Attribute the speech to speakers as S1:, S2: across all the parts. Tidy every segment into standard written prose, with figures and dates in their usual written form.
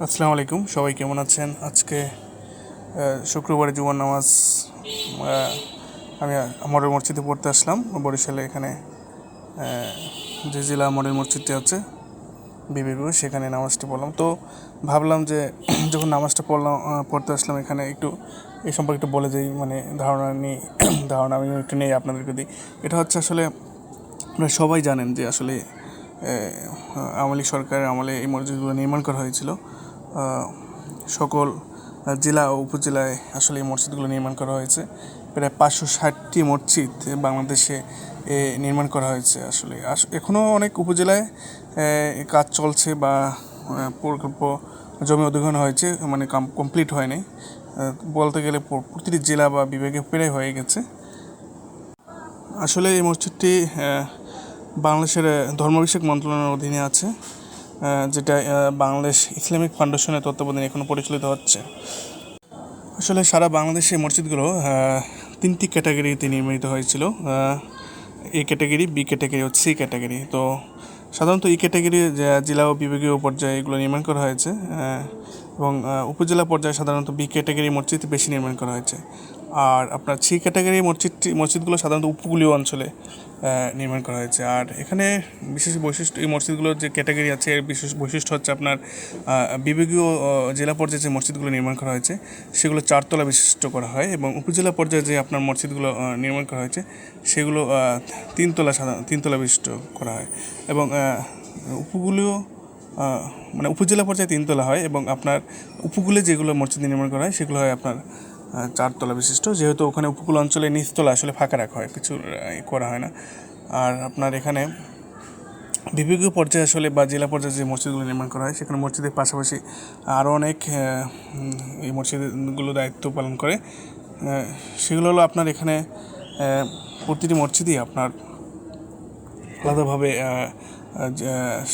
S1: আসসালামু আলাইকুম, সবাই কেমন আছেন? আজকে শুক্রবারে জুমার নামাজ আমি মডেল মসজিদে পড়তে আসলাম বরিশালে। এখানে যে জেলা মডেল মসজিদটি আছে বিবিগু, সেখানে নামাজটি পড়লাম। তো ভাবলাম যে যখন নামাজটা পড়তে আসলাম এখানে একটু এই সম্পর্কে একটু বলে যাই, মানে ধারণা আমি একটু নেই আপনাদেরকে দিই। এটা হচ্ছে আসলে আপনারা সবাই জানেন যে আসলে আওয়ামী লীগ সরকারের আমলে এই মসজিদগুলো নির্মাণ করা হয়েছিল। সকল জেলা ও উপজেলায় আসলে এই মসজিদগুলো নির্মাণ করা হয়েছে। প্রায় 560টি মসজিদ বাংলাদেশে নির্মাণ করা হয়েছে। আসলে এখনও অনেক উপজেলায় কাজ চলছে বা প্রকল্প জমি অধিগ্রহণ হয়েছে, মানে কমপ্লিট হয়নি। বলতে গেলে প্রতিটি জেলা বা বিভাগে প্রায় হয়ে গেছে। আসলে এই মসজিদটি বাংলাদেশের ধর্ম বিষয়ক মন্ত্রণালয়ের অধীনে আছে, যেটা বাংলাদেশ ইসলামিক ফাউন্ডেশনের তত্ত্বাবধানে এখনও পরিচালিত হচ্ছে। আসলে সারা বাংলাদেশে মসজিদগুলো 3টি ক্যাটাগরিতে নির্মিত হয়েছিল। এ ক্যাটাগরি, বি ক্যাটাগরি ও সি ক্যাটাগরি। তো সাধারণত এই ক্যাটাগরি জেলা ও বিভাগীয় পর্যায়ে এগুলো নির্মাণ করা হয়েছে, এবং উপজেলা পর্যায়ে সাধারণত বি ক্যাটাগরি মসজিদ বেশি নির্মাণ করা হয়েছে। আর আপনার সি ক্যাটাগরি মসজিদগুলো সাধারণত উপকূলীয় অঞ্চলে নির্মাণ করা হয়েছে। আর এখানে বিশেষ বৈশিষ্ট্য, এই মসজিদগুলোর যে ক্যাটাগরি আছে এর বিশেষ বৈশিষ্ট্য হচ্ছে আপনার বিভাগীয় জেলা পর্যায়ে যে মসজিদগুলো নির্মাণ করা হয়েছে সেগুলো 4 তলা বিশিষ্ট করা হয়, এবং উপজেলা পর্যায়ে যে আপনার মসজিদগুলো নির্মাণ করা হয়েছে সেগুলো 3 তলা বিশিষ্ট করা হয়। এবং উপকূলীয় মানে উপজেলা পর্যায়ে 3 তলা হয়, এবং আপনার উপকূলে যেগুলো মসজিদ নির্মাণ করা হয় সেগুলো হয় আপনার 4 তলা বিশিষ্ট। যেহেতু ওখানে উপকূল অঞ্চলে নিচতলা আসলে ফাঁকা রাখা হয়, কিছু করা হয় না। আর আপনার এখানে বিভাগীয় পর্যায়ে আসলে বা জেলা পর্যায়ে যে মসজিদগুলো নির্মাণ করা হয় সেখানে মসজিদের পাশাপাশি আরও অনেক এই মসজিদগুলো দায়িত্ব পালন করে। সেগুলো হলো আপনার এখানে প্রতিটি মসজিদই আপনার আলাদাভাবে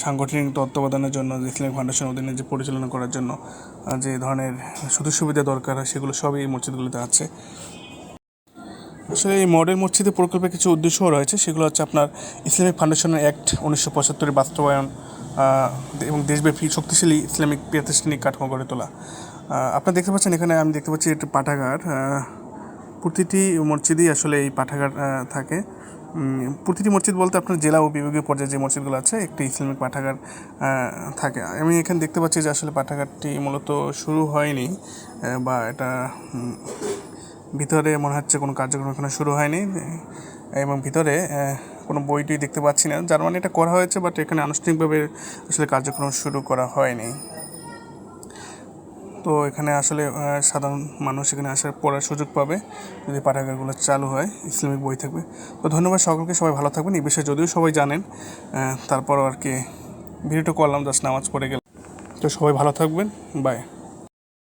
S1: সাংগঠনিক তত্ত্বাবধানের জন্য ইসলামিক ফাউন্ডেশনের অধীনে যে পরিচালনা করার জন্য যে ধরনের সুযোগ সুবিধা দরকার হয় সেগুলো সবই এই মসজিদগুলোতে আছে। আসলে এই মডেল মসজিদের প্রকল্পের কিছু উদ্দেশ্যও রয়েছে। সেগুলো হচ্ছে আপনার ইসলামিক ফাউন্ডেশনের অ্যাক্ট 1975 বাস্তবায়ন এবং দেশব্যাপী শক্তিশালী ইসলামিক প্রাতিষ্ঠানিক কাঠামো গড়ে তোলা। আপনারা দেখতে পাচ্ছেন এখানে, আমি দেখতে পাচ্ছি একটা পাঠাগার। প্রতিটি মসজিদেই আসলে এই পাঠাগার থাকে। প্রতিটি মসজিদ বলতে আপনার জেলা ও বিভাগীয় পর্যায়ে যে মসজিদগুলো আছে একটি ইসলামিক পাঠাগার থাকে। আমি এখানে দেখতে পাচ্ছি যে আসলে পাঠাগারটি মূলত শুরু হয়নি, বা এটা ভিতরে মনে হচ্ছে কোনো কার্যক্রম এখানে শুরু হয়নি, এবং ভিতরে কোনো বইটি দেখতে পাচ্ছি না, যার মানে এটা করা হয়েছে, বাট এখানে আনুষ্ঠানিকভাবে আসলে কার্যক্রম শুরু করা হয়নি। তো এখানে আসলে সাধারণ মানুষ এখানে আসার পড়ার সুযোগ পাবে যদি পাঠাগারগুলো চালু হয়, ইসলামিক বই থাকবে। তো ধন্যবাদ সকলকে, সবাই ভালো থাকবেন। এই বিষয়ে যদিও সবাই জানেন, তারপরও আর কি ভিডিওটা করলাম, জাস্ট নামাজ পড়ে গেলাম। তো সবাই ভালো থাকবেন, বাই।